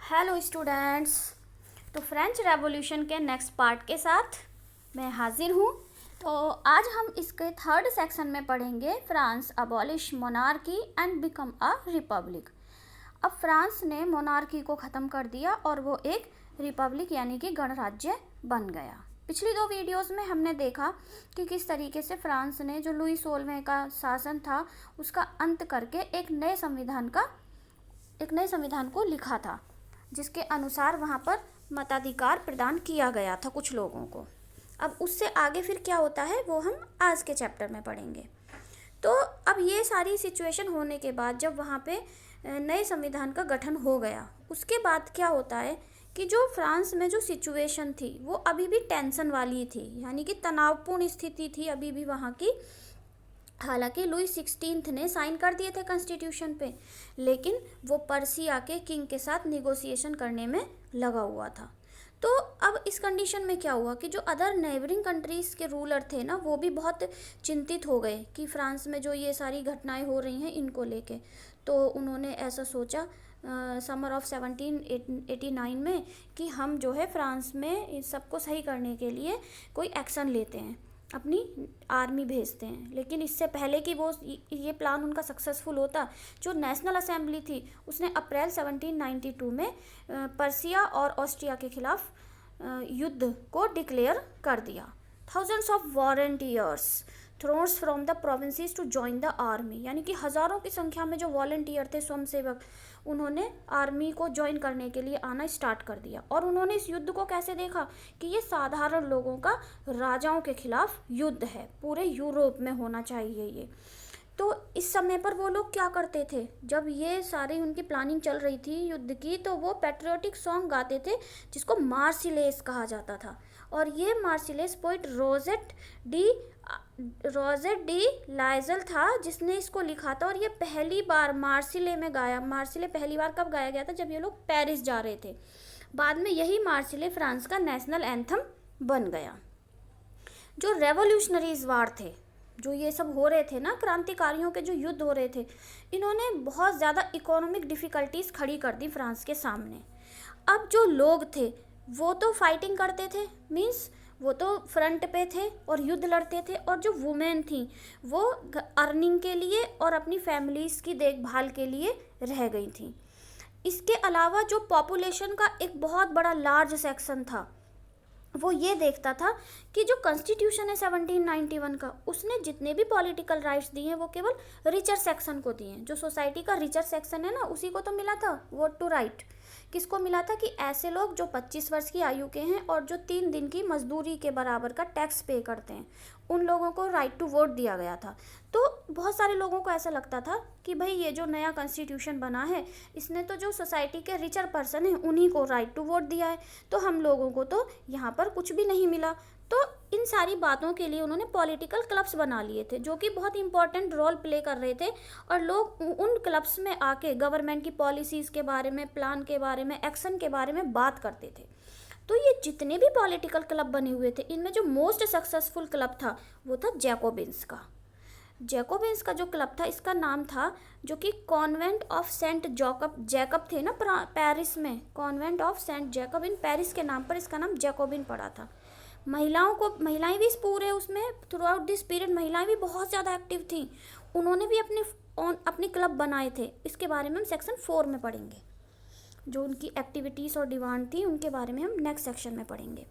Hello students. तो French revolution के next part के साथ मैं हाजिर हूँ। तो आज हम इसके थर्ड सेक्शन में पढ़ेंगे France abolish monarchy and become a republic. अब फ्रांस ने मोनार्की को ख़त्म कर दिया और वो एक रिपब्लिक यानी कि गणराज्य बन गया। पिछली दो वीडियोस में हमने देखा कि किस तरीके से फ्रांस ने जो लुई 16वें का शासन था उसका अंत करके एक नए संविधान को लिखा था, जिसके अनुसार वहाँ पर मताधिकार प्रदान किया गया था कुछ लोगों को। अब उससे आगे फिर क्या होता है वो हम आज के चैप्टर में पढ़ेंगे। तो अब ये सारी सिचुएशन होने के बाद जब वहाँ पे नए संविधान का गठन हो गया, उसके बाद क्या होता है कि जो फ्रांस में जो सिचुएशन थी वो अभी भी टेंशन वाली थी, यानी कि तनावपूर्ण स्थिति थी अभी भी वहाँ की। हालांकि लुई 16 ने साइन कर दिए थे कॉन्स्टिट्यूशन पे, लेकिन वो पर्सिया के किंग के साथ निगोसिएशन करने में लगा हुआ था। तो अब इस कंडीशन में क्या हुआ कि जो अदर नेबरिंग कंट्रीज़ के रूलर थे ना, वो भी बहुत चिंतित हो गए कि फ्रांस में जो ये सारी घटनाएं हो रही हैं इनको लेके। तो उन्होंने ऐसा सोचा समर ऑफ 1789 में कि हम जो है फ्रांस में इस सबको सही करने के लिए कोई एक्शन लेते हैं, अपनी आर्मी भेजते हैं। लेकिन इससे पहले कि वो ये प्लान उनका सक्सेसफुल होता, जो नेशनल असेंबली थी उसने अप्रैल 1792 में पर्सिया और ऑस्ट्रिया के खिलाफ युद्ध को डिक्लेयर कर दिया। Thousands of volunteers throngs from the provinces to join the army, यानी कि हज़ारों की संख्या में जो वॉलंटियर थे, स्वयंसेवक, उन्होंने आर्मी को ज्वाइन करने के लिए आना स्टार्ट कर दिया। और उन्होंने इस युद्ध को कैसे देखा कि ये साधारण लोगों का राजाओं के खिलाफ युद्ध है, पूरे यूरोप में होना चाहिए ये। तो इस समय पर वो लोग क्या करते थे, जब ये सारी उनकी प्लानिंग चल रही थी युद्ध की, तो वो पैट्रियोटिक सॉन्ग गाते थे जिसको मार्सिलेस कहा जाता था। और ये मार्सिलेस पोइट रोजेट डी लाइजल था जिसने इसको लिखा था। और ये पहली बार मार्सिले में गाया। मार्सिले पहली बार कब गाया गया था? जब ये लोग पेरिस जा रहे थे। बाद में यही मार्सिले फ्रांस का नेशनल एंथम बन गया। जो रेवोल्यूशनरीज वार थे, जो ये सब हो रहे थे ना, क्रांतिकारियों के जो युद्ध हो रहे थे, इन्होंने बहुत ज़्यादा इकोनॉमिक डिफ़िकल्टीज खड़ी कर दी फ्रांस के सामने। अब जो लोग थे वो तो फाइटिंग करते थे, मीन्स वो तो फ्रंट पे थे और युद्ध लड़ते थे, और जो वुमेन थी वो अर्निंग के लिए और अपनी फैमिलीज़ की देखभाल के लिए रह गई थी। इसके अलावा जो पॉपुलेशन का एक बहुत बड़ा लार्ज सेक्शन था, वो ये देखता था कि जो कॉन्स्टिट्यूशन है 1791 का, उसने जितने भी पॉलिटिकल राइट्स दिए हैं वो केवल रिचर सेक्शन को दिए हैं। जो सोसाइटी का रिचर सेक्शन है ना, उसी को तो मिला था वोट टू राइट। किसको मिला था कि ऐसे लोग जो 25 वर्ष की आयु के हैं और जो 3 दिन की मजदूरी के बराबर का टैक्स पे करते हैं, उन लोगों को राइट टू वोट दिया गया था। तो बहुत सारे लोगों को ऐसा लगता था कि भाई ये जो नया कॉन्स्टिट्यूशन बना है, इसने तो जो सोसाइटी के रिचर पर्सन हैं उन्हीं को राइट टू वोट दिया है, तो हम लोगों को तो यहाँ पर कुछ भी नहीं मिला। तो इन सारी बातों के लिए उन्होंने पॉलिटिकल क्लब्स बना लिए थे, जो कि बहुत इंपॉर्टेंट रोल प्ले कर रहे थे। और लोग उन क्लब्स में आके गवर्नमेंट की पॉलिसीज़ के बारे में, प्लान के बारे में, एक्शन के बारे में बात करते थे। तो ये जितने भी पॉलिटिकल क्लब बने हुए थे, इनमें जो मोस्ट सक्सेसफुल क्लब था वो था जैकोबिन्स का। जैकोबिन्स का जो क्लब था, इसका नाम था, जो कि कॉन्वेंट ऑफ सेंट जैकब थे ना पेरिस में, convent of Saint Jacob in Paris के नाम पर इसका नाम जैकोबिन पड़ा था। महिलाएं भी इस पूरे उसमें थ्रू आउट दिस पीरियड महिलाएं भी बहुत ज़्यादा एक्टिव थी। उन्होंने भी अपने क्लब बनाए थे। इसके बारे में हम सेक्शन 4 में पढ़ेंगे। जो उनकी एक्टिविटीज़ और डिमांड थी उनके बारे में हम नेक्स्ट सेक्शन में पढ़ेंगे।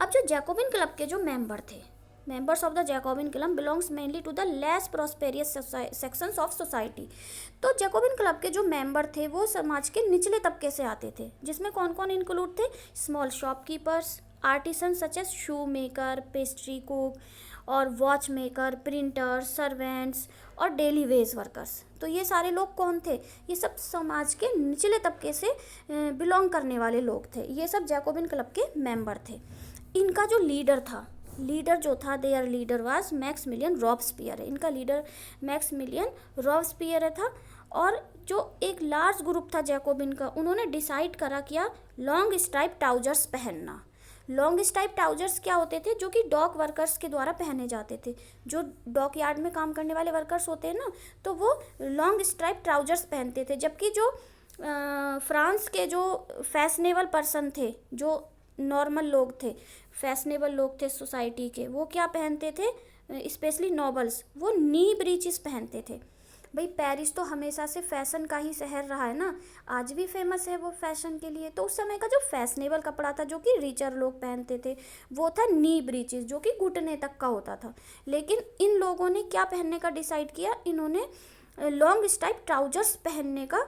अब जो जैकोबिन क्लब के जो मेंबर थे, members of the Jacobin club belongs mainly to the less prosperous sections of society. तो जैकोबिन क्लब के जो मेंबर थे वो समाज के निचले तबके से आते थे, जिसमें कौन कौन इंक्लूड थे? Small shopkeepers, artisan such as shoe maker, pastry cook और वॉच मेकर, प्रिंटर, सर्वेंट्स और डेली वेज वर्कर्स। तो ये सारे लोग कौन थे? ये सब समाज के निचले तबके से बिलोंग करने वाले लोग थे। ये सब जैकोबिन क्लब के मेंबर थे। इनका जो लीडर जो था, their leader was Maximilian Robespierre है। इनका लीडर मैक्सिमिलियन रॉबस्पियर था। और जो एक लार्ज ग्रुप था जैकोबिन का, उन्होंने डिसाइड करा किया लॉन्ग स्ट्राइप ट्राउजर्स पहनना। लॉन्ग स्ट्राइप ट्राउजर्स क्या होते थे? जो कि डॉक वर्कर्स के द्वारा पहने जाते थे। जो डॉक यार्ड में काम करने वाले वर्कर्स होते हैं ना, तो वो लॉन्ग स्ट्राइप ट्राउजर्स पहनते थे। जबकि जो फ्रांस के जो फैशनेबल पर्सन थे, जो नॉर्मल लोग थे, फैशनेबल लोग थे सोसाइटी के, वो क्या पहनते थे, स्पेशली नॉबल्स, वो नी ब्रीचेस पहनते थे। भाई पेरिस तो हमेशा से फैशन का ही शहर रहा है ना, आज भी फेमस है वो फैशन के लिए। तो उस समय का जो फैशनेबल कपड़ा था जो कि रिचर लोग पहनते थे, वो था नी ब्रीचेस, जो कि घुटने तक का होता था। लेकिन इन लोगों ने क्या पहनने का डिसाइड किया, इन्होंने लॉन्ग स्ट्राइप ट्राउजर्स पहनने का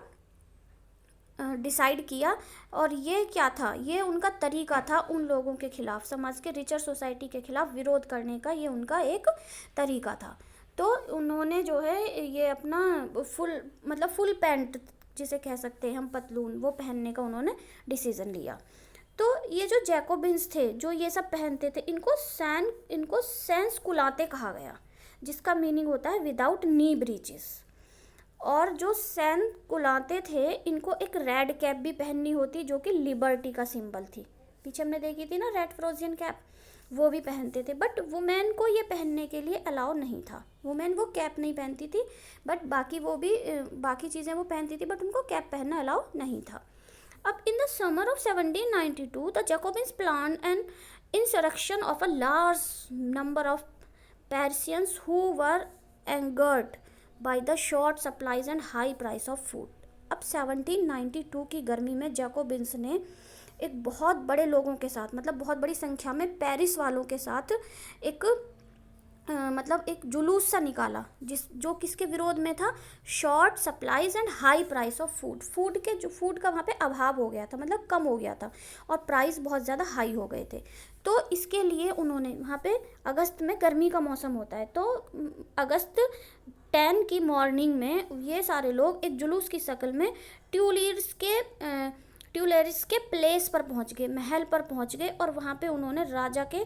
डिसाइड किया। और ये क्या था, ये उनका तरीका था उन लोगों के खिलाफ, समाज के रिचर सोसाइटी के खिलाफ विरोध करने का, ये उनका एक तरीका था। तो उन्होंने जो है ये अपना फुल पैंट जिसे कह सकते हैं हम, पतलून, वो पहनने का उन्होंने डिसीज़न लिया। तो ये जो जैकोबिन्स थे जो ये सब पहनते थे, इनको सैंस कुलाते कहा गया, जिसका मीनिंग होता है विदाउट नी ब्रीचेस। और जो सैन कुलाते थे, इनको एक रेड कैप भी पहननी होती जो कि लिबर्टी का सिंबल थी। पीछे हमने देखी थी ना रेड फ्रोजियन कैप, वो भी पहनते थे। बट वुमेन को ये पहनने के लिए अलाउ नहीं था, वुमेन वो कैप नहीं पहनती थी, बट बाकी चीज़ें वो पहनती थी, बट उनको कैप पहनना अलाउ नहीं था। अब in the summer of 1792 the Jacobins plan an insurrection of a large number of Parisians who were angered by the short supplies and high price of food. अब 1792 की गर्मी में जैकोबिन्स ने एक बहुत बड़े लोगों के साथ, मतलब बहुत बड़ी संख्या में पेरिस वालों के साथ एक एक जुलूस सा निकाला, जो किसके विरोध में था, short supplies and high price of food का वहाँ पे अभाव हो गया था, मतलब कम हो गया था, और प्राइस बहुत ज़्यादा हाई हो गए थे। तो इसके लिए उन्होंने वहाँ पे, अगस्त में गर्मी का मौसम होता है, तो अगस्त 10 की मॉर्निंग में ये सारे लोग एक जुलूस की शक्ल में ट्यूलेरिस के प्लेस पर पहुंच गए, महल पर पहुंच गए, और वहाँ पे उन्होंने राजा के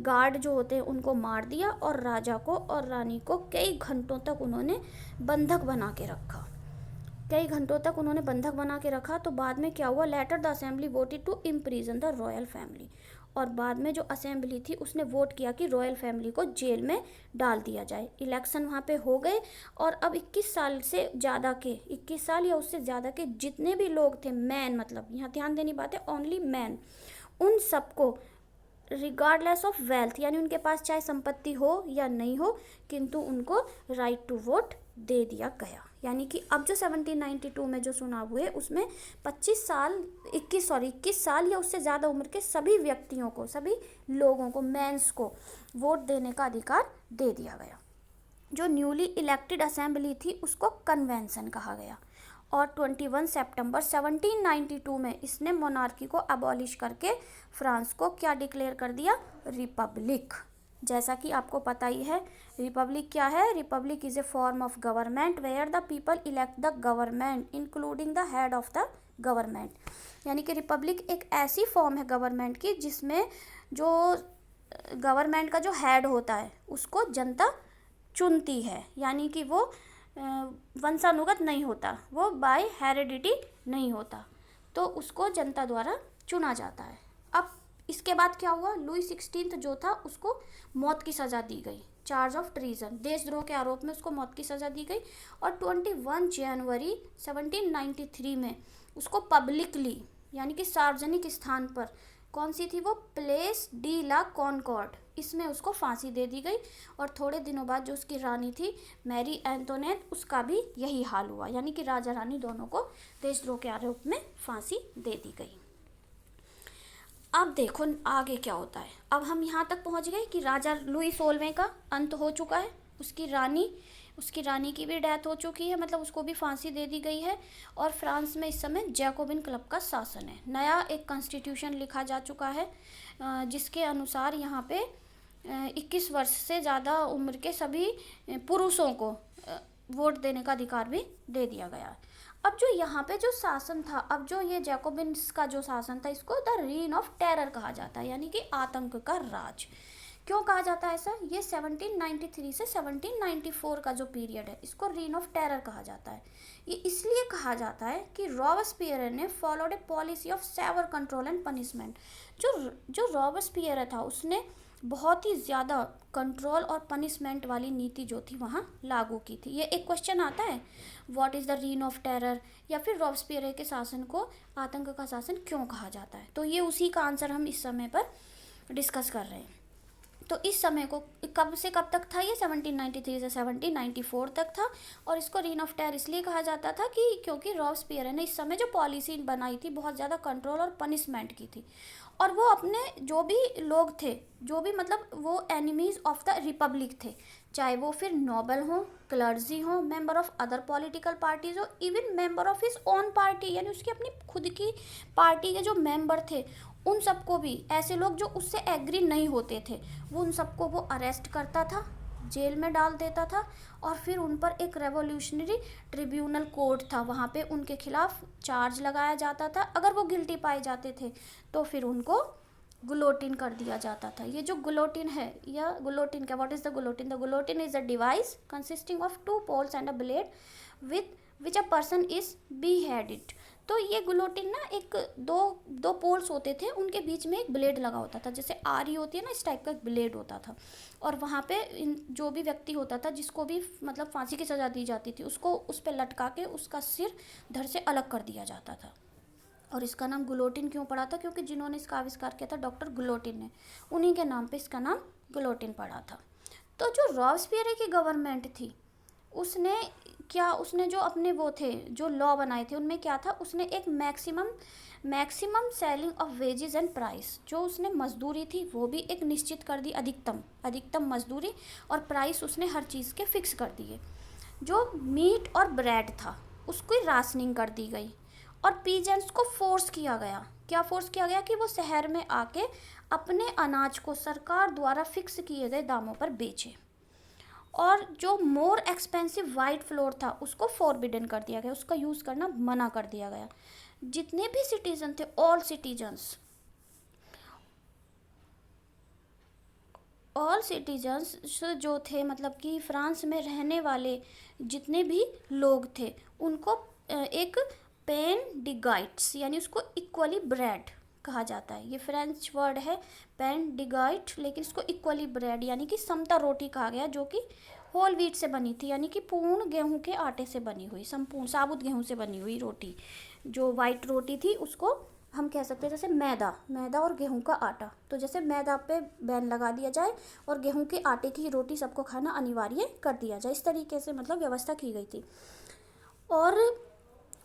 गार्ड जो होते हैं उनको मार दिया, और राजा को और रानी को कई घंटों तक उन्होंने बंधक बना के रखा। तो बाद में क्या हुआ, later the assembly voted to imprison the royal family, और बाद में जो असेंबली थी उसने वोट किया कि रॉयल फैमिली को जेल में डाल दिया जाए। इलेक्शन वहाँ पे हो गए, और अब 21 साल या उससे ज़्यादा के जितने भी लोग थे, मैन, मतलब यहाँ ध्यान देनी बात है, ओनली मैन, उन सबको रिगार्डलेस ऑफ वेल्थ, यानी उनके पास चाहे संपत्ति हो या नहीं हो, किंतु उनको राइट टू वोट दे दिया गया। यानी कि अब जो 1792 में जो चुनाव हुए उसमें 21 साल या उससे ज़्यादा उम्र के सभी व्यक्तियों को, सभी लोगों को, मेंस को वोट देने का अधिकार दे दिया गया। जो न्यूली इलेक्टेड असेंबली थी उसको कन्वेंशन कहा गया, और 21 सितंबर 1792 में इसने मोनार्की को अबॉलिश करके फ्रांस को क्या डिक्लेयर कर दिया, रिपब्लिक। जैसा कि आपको पता ही है रिपब्लिक क्या है, republic is a form of government where the people elect the government including the head of the government. यानी कि रिपब्लिक एक ऐसी फॉर्म है गवर्नमेंट की जिसमें जो गवर्नमेंट का जो हेड होता है उसको जनता चुनती है, यानी कि वो वंशानुगत नहीं होता, वो बाय हेरिडिटी नहीं होता, तो उसको जनता द्वारा चुना जाता है। अब इसके बाद क्या हुआ, लुई 16 जो था उसको मौत की सज़ा दी गई, चार्ज ऑफ ट्रीजन, देशद्रोह के आरोप में उसको मौत की सज़ा दी गई, और 21 जनवरी 1793 में उसको पब्लिकली, यानी कि सार्वजनिक स्थान पर, कौन सी थी वो, प्लेस डी ला कॉनकॉर्ड, इसमें उसको फांसी दे दी गई। और थोड़े दिनों बाद जो उसकी रानी थी मैरी एंटोनेट, उसका भी यही हाल हुआ, यानी कि राजा रानी दोनों को देशद्रोह के आरोप में फांसी दे दी गई। अब देखो आगे क्या होता है। अब हम यहाँ तक पहुँच गए कि राजा लुई 16वें का अंत हो चुका है, उसकी रानी की भी डेथ हो चुकी है, मतलब उसको भी फांसी दे दी गई है, और फ्रांस में इस समय जैकोबिन क्लब का शासन है। नया एक कॉन्स्टिट्यूशन लिखा जा चुका है, जिसके अनुसार यहाँ पे 21 वर्ष से ज़्यादा उम्र के सभी पुरुषों को वोट देने का अधिकार भी दे दिया गया। अब जो यहाँ पे जो शासन था, अब जो ये जैकोबिन्स का जो शासन था, इसको द रीन ऑफ टेरर कहा जाता है, यानी कि आतंक का राज। क्यों कहा जाता है ऐसा, ये 1793 से 1794 का जो पीरियड है इसको रीन ऑफ टेरर कहा जाता है। ये इसलिए कहा जाता है कि रॉबस्पियर ने followed a policy of severe control and punishment. जो रॉबस्पियर था उसने बहुत ही ज़्यादा कंट्रोल और पनिशमेंट वाली नीति जो थी वहाँ लागू की थी। ये एक क्वेश्चन आता है, what is the reign of terror, या फिर रॉबस्पियर के शासन को आतंक का शासन क्यों कहा जाता है। तो ये उसी का आंसर हम इस समय पर डिस्कस कर रहे हैं। तो इस समय को कब से कब तक था ये, 1793 से 1794 तक था। और इसको रीन ऑफ टेरर इसलिए कहा जाता था कि क्योंकि रॉबस्पियर ने इस समय जो पॉलिसी बनाई थी बहुत ज़्यादा कंट्रोल और पनिशमेंट की थी। और वो अपने जो भी लोग थे, जो भी मतलब वो एनिमीज़ ऑफ द रिपब्लिक थे, चाहे वो फिर नोबल हो, क्लर्जी हो, member of other political parties हो, even member of his own party, यानी उसकी अपनी खुद की पार्टी के जो मेंबर थे, उन सबको भी, ऐसे लोग जो उससे एग्री नहीं होते थे, वो उन सबको वो अरेस्ट करता था, जेल में डाल देता था। और फिर उन पर एक रेवोल्यूशनरी ट्रिब्यूनल कोर्ट था, वहाँ पे उनके खिलाफ चार्ज लगाया जाता था। अगर वो गिल्टी पाए जाते थे तो फिर उनको गुलोटिन कर दिया जाता था। ये जो गुलोटिन है, या गुलोटिन क्या, what is the guillotine? The guillotine is a device consisting of 2 poles and a blade with which a person is beheaded। तो ये गुलोटिन ना, एक दो पोल्स होते थे, उनके बीच में एक ब्लेड लगा होता था, जैसे आरी होती है ना, इस टाइप का एक ब्लेड होता था। और वहाँ पे जो भी व्यक्ति होता था, जिसको भी मतलब फांसी की सज़ा दी जाती थी, उसको उस पर लटका के उसका सिर धड़ से अलग कर दिया जाता था। और इसका नाम गुलोटिन क्यों पड़ा था? क्योंकि जिन्होंने इसका आविष्कार किया था डॉक्टर गुलोटिन ने, उन्हीं के नाम पे इसका नाम गुलोटिन पड़ा था। तो जो रॉबस्पियर की गवर्नमेंट थी, उसने क्या, उसने जो अपने वो थे जो लॉ बनाए थे, उनमें क्या था, उसने एक maximum selling of wages and price, जो उसने मजदूरी थी वो भी एक निश्चित कर दी, अधिकतम मजदूरी, और प्राइस उसने हर चीज़ के फिक्स कर दिए। जो मीट और ब्रेड था उसकी राशनिंग कर दी गई। और पीजेंट्स को फोर्स किया गया, क्या फोर्स किया गया, कि वो शहर में आके अपने अनाज को सरकार द्वारा फिक्स किए गए दामों पर बेचे। और जो मोर एक्सपेंसिव वाइट फ्लोर था उसको फॉरबिडन कर दिया गया, उसका यूज़ करना मना कर दिया गया। जितने भी सिटीजन थे, ऑल सिटीजन्स जो थे, मतलब कि फ्रांस में रहने वाले जितने भी लोग थे, उनको एक पेन डिगाइट्स, यानी उसको इक्वली ब्रेड कहा जाता है। ये फ्रेंच वर्ड है पेन डिगाइट, लेकिन इसको इक्वली ब्रेड यानी कि समता रोटी कहा गया, जो कि होल व्हीट से बनी थी, यानी कि पूर्ण गेहूं के आटे से बनी हुई, संपूर्ण साबुत गेहूं से बनी हुई रोटी। जो वाइट रोटी थी उसको हम कह सकते हैं जैसे मैदा और गेहूं का आटा। तो जैसे मैदा पे बैन लगा दिया जाए और गेहूं के आटे की रोटी सबको खाना अनिवार्य कर दिया जाए, इस तरीके से मतलब व्यवस्था की गई थी। और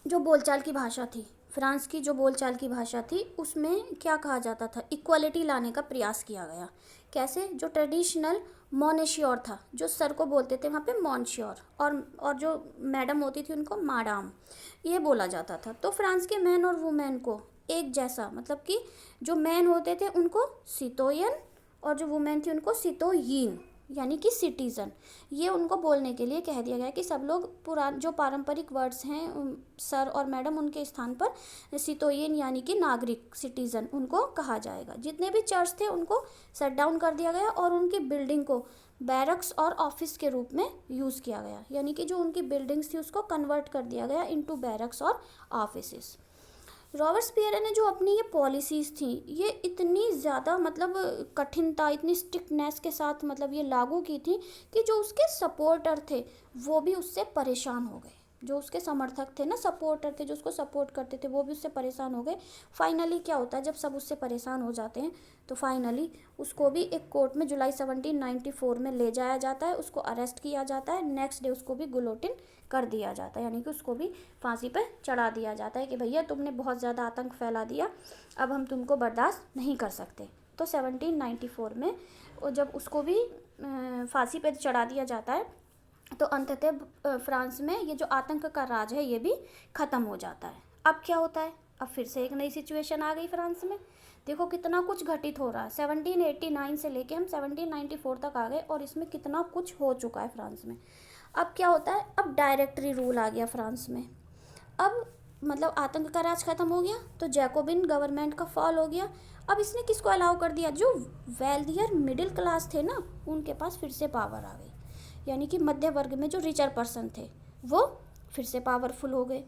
जो बोलचाल की भाषा थी, फ्रांस की जो बोलचाल की भाषा थी, उसमें क्या कहा जाता था, इक्वालिटी लाने का प्रयास किया गया। कैसे? जो ट्रेडिशनल मॉनेश्योर था, जो सर को बोलते थे वहाँ पे मॉन्श्योर, और जो मैडम होती थी उनको माडाम, ये बोला जाता था। तो फ्रांस के मैन और वुमेन को एक जैसा, मतलब कि जो मैन होते थे उनको सितोयन, और जो वुमेन थी उनको सितोयीन, यानी कि सिटीज़न, ये उनको बोलने के लिए कह दिया गया कि सब लोग जो पारंपरिक वर्ड्स हैं सर और मैडम, उनके स्थान पर सितोयन यानी कि नागरिक, सिटीज़न, उनको कहा जाएगा। जितने भी चर्च थे उनको शट डाउन कर दिया गया और उनकी बिल्डिंग को बैरक्स और ऑफिस के रूप में यूज़ किया गया, यानी कि जो उनकी बिल्डिंग्स थी उसको कन्वर्ट कर दिया गया इनटू बैरक्स और ऑफिसेस। रॉबस्पियर ने जो अपनी ये पॉलिसीज़ थी, ये इतनी ज़्यादा मतलब कठिनता, इतनी स्ट्रिक्टनेस के साथ मतलब ये लागू की थी कि जो उसके सपोर्टर थे वो भी उससे परेशान हो गए। जो उसके समर्थक थे ना, सपोर्टर थे, जो उसको सपोर्ट करते थे, वो भी उससे परेशान हो गए। फाइनली क्या होता है, जब सब उससे परेशान हो जाते हैं तो फाइनली उसको भी एक कोर्ट में जुलाई 1794 में ले जाया जाता है, उसको अरेस्ट किया जाता है। नेक्स्ट डे उसको भी गुलोटिन कर दिया जाता है, यानी कि उसको भी फांसी पर चढ़ा दिया जाता है कि भैया तुमने बहुत ज़्यादा आतंक फैला दिया, अब हम तुमको बर्दाश्त नहीं कर सकते। तो 1794 में जब उसको भी फांसी पर चढ़ा दिया जाता है तो अंततः फ्रांस में ये जो आतंक का राज है ये भी ख़त्म हो जाता है। अब क्या होता है, अब फिर से एक नई सिचुएशन आ गई फ्रांस में। देखो कितना कुछ घटित हो रहा है, 1789 से लेके हम 1794 तक आ गए और इसमें कितना कुछ हो चुका है फ्रांस में। अब क्या होता है, अब डायरेक्टरी रूल आ गया फ्रांस में। अब मतलब आतंक का राज खत्म हो गया तो जैकोबिन गवर्नमेंट का फॉल हो गया। अब इसने किसको अलाउ कर दिया, जो वेल्दियर मिडिल क्लास थे ना, उनके पास फिर से पावर आ गई, यानी कि मध्य वर्ग में जो रिचर पर्सन थे वो फिर से पावरफुल हो गए।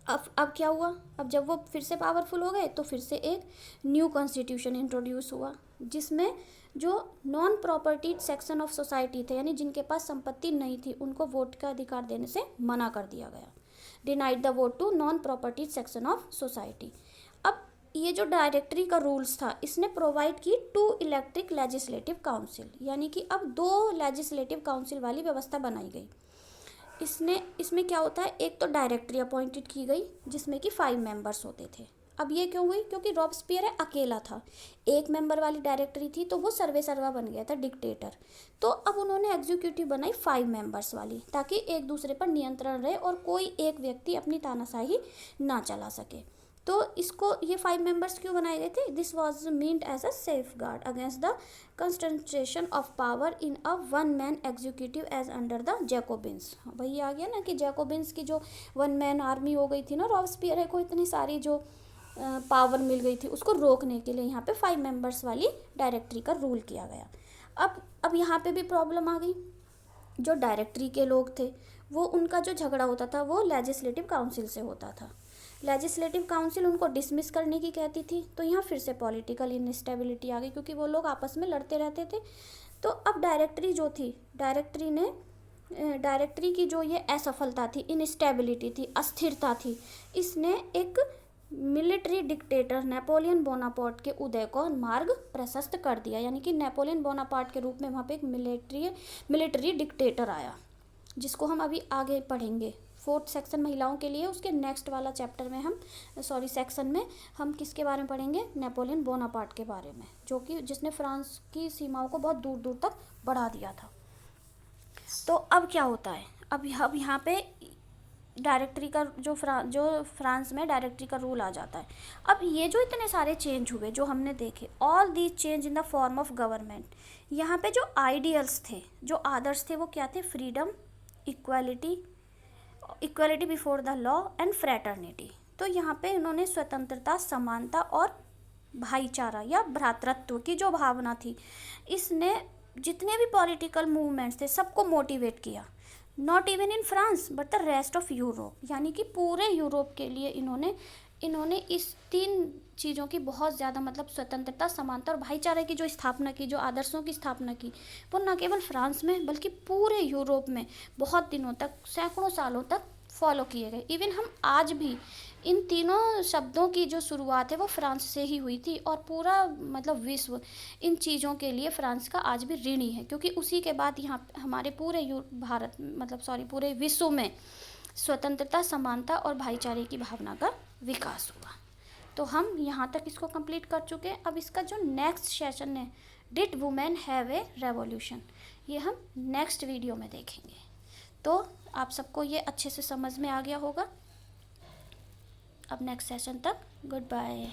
अब क्या हुआ, अब जब वो फिर से पावरफुल हो गए तो फिर से एक न्यू कॉन्स्टिट्यूशन इंट्रोड्यूस हुआ, जिसमें जो non propertied section of society थे, यानी जिनके पास संपत्ति नहीं थी, उनको वोट का अधिकार देने से मना कर दिया गया। Denied the vote to non propertied section of society. अब ये जो डायरेक्टरी का रूल्स था, इसने प्रोवाइड की 2 इलेक्ट्रिक लेजिस्लेटिव काउंसिल, यानी कि अब 2 लेजिस्लेटिव काउंसिल वाली व्यवस्था बनाई गई। इसमें क्या होता है, एक तो डायरेक्टरी अपॉइंटेड की गई जिसमें कि 5 मेंबर्स होते थे। अब ये क्यों हुई, क्योंकि रॉबस्पियर अकेला था, 1 मेंबर वाली डायरेक्टरी थी तो वो सर्वा बन गया था, डिक्टेटर। तो अब उन्होंने एग्जीक्यूटिव बनाई 5 मेंबर्स वाली, ताकि एक दूसरे पर नियंत्रण रहे और कोई एक व्यक्ति अपनी तानाशाही ना चला सके। तो इसको ये 5 मेंबर्स क्यों बनाए गए थे, this was meant as a safeguard against the concentration of power in a 1 man executive as under the Jacobins. वही आ गया ना कि जैकोबिन्स की जो 1 मैन आर्मी हो गई थी ना, रॉबस्पियर को इतनी सारी जो पावर मिल गई थी, उसको रोकने के लिए यहाँ पे 5 मेंबर्स वाली डायरेक्टरी का रूल किया गया। अब यहाँ पे भी प्रॉब्लम आ गई। जो डायरेक्टरी के लोग थे, वो उनका जो झगड़ा होता था वो लेजिस्लेटिव काउंसिल से होता था। लेजिस्लेटिव काउंसिल उनको डिसमिस करने की कहती थी, तो यहाँ फिर से पॉलिटिकल इनस्टेबिलिटी आ गई, क्योंकि वो लोग आपस में लड़ते रहते थे। तो अब डायरेक्टरी जो थी, डायरेक्टरी की जो ये असफलता थी, इनस्टेबिलिटी थी, अस्थिरता थी, इसने एक मिलिट्री डिक्टेटर नेपोलियन बोनापार्ट के उदय को मार्ग प्रशस्त कर दिया। यानी कि नेपोलियन बोनापार्ट के रूप में वहाँ पे एक मिलिट्री डिक्टेटर आया, जिसको हम अभी आगे पढ़ेंगे। 4th सेक्शन महिलाओं के लिए, उसके नेक्स्ट वाला चैप्टर में सेक्शन में हम किसके बारे में पढ़ेंगे, नेपोलियन बोनापार्ट के बारे में, जो कि जिसने फ्रांस की सीमाओं को बहुत दूर दूर तक बढ़ा दिया था। तो अब क्या होता है, अब यहाँ पे डायरेक्टरी का जो फ्रांस में डायरेक्टरी का रूल आ जाता है। अब ये जो इतने सारे चेंज हुए जो हमने देखे, all these change in the form of government, यहाँ पे जो आइडियल्स थे, जो आदर्श थे, वो क्या थे, freedom, equality before the law and fraternity. तो यहाँ पे इन्होंने स्वतंत्रता, समानता और भाईचारा या भ्रातृत्व की जो भावना थी, इसने जितने भी पॉलिटिकल मूवमेंट्स थे सबको मोटिवेट किया। Not even in France but the rest of Europe, यानी कि पूरे यूरोप के लिए इन्होंने इस 3 चीज़ों की बहुत ज़्यादा, मतलब स्वतंत्रता, समानता और भाईचारे की जो स्थापना की, जो आदर्शों की स्थापना की, वो न केवल फ्रांस में बल्कि पूरे यूरोप में बहुत दिनों तक, सैकड़ों सालों तक फॉलो किए गए। इवन हम आज भी इन तीनों शब्दों की जो शुरुआत है वो फ्रांस से ही हुई थी, और पूरा मतलब विश्व इन चीज़ों के लिए फ्रांस का आज भी ऋणी है, क्योंकि उसी के बाद यहाँ हमारे पूरे विश्व में स्वतंत्रता, समानता और भाईचारे की भावना का विकास हुआ। तो हम यहाँ तक इसको कंप्लीट कर चुके हैं। अब इसका जो नेक्स्ट सेशन है, did women have a revolution, ये हम नेक्स्ट वीडियो में देखेंगे। तो आप सबको ये अच्छे से समझ में आ गया होगा। अब नेक्स्ट सेशन तक गुड बाय।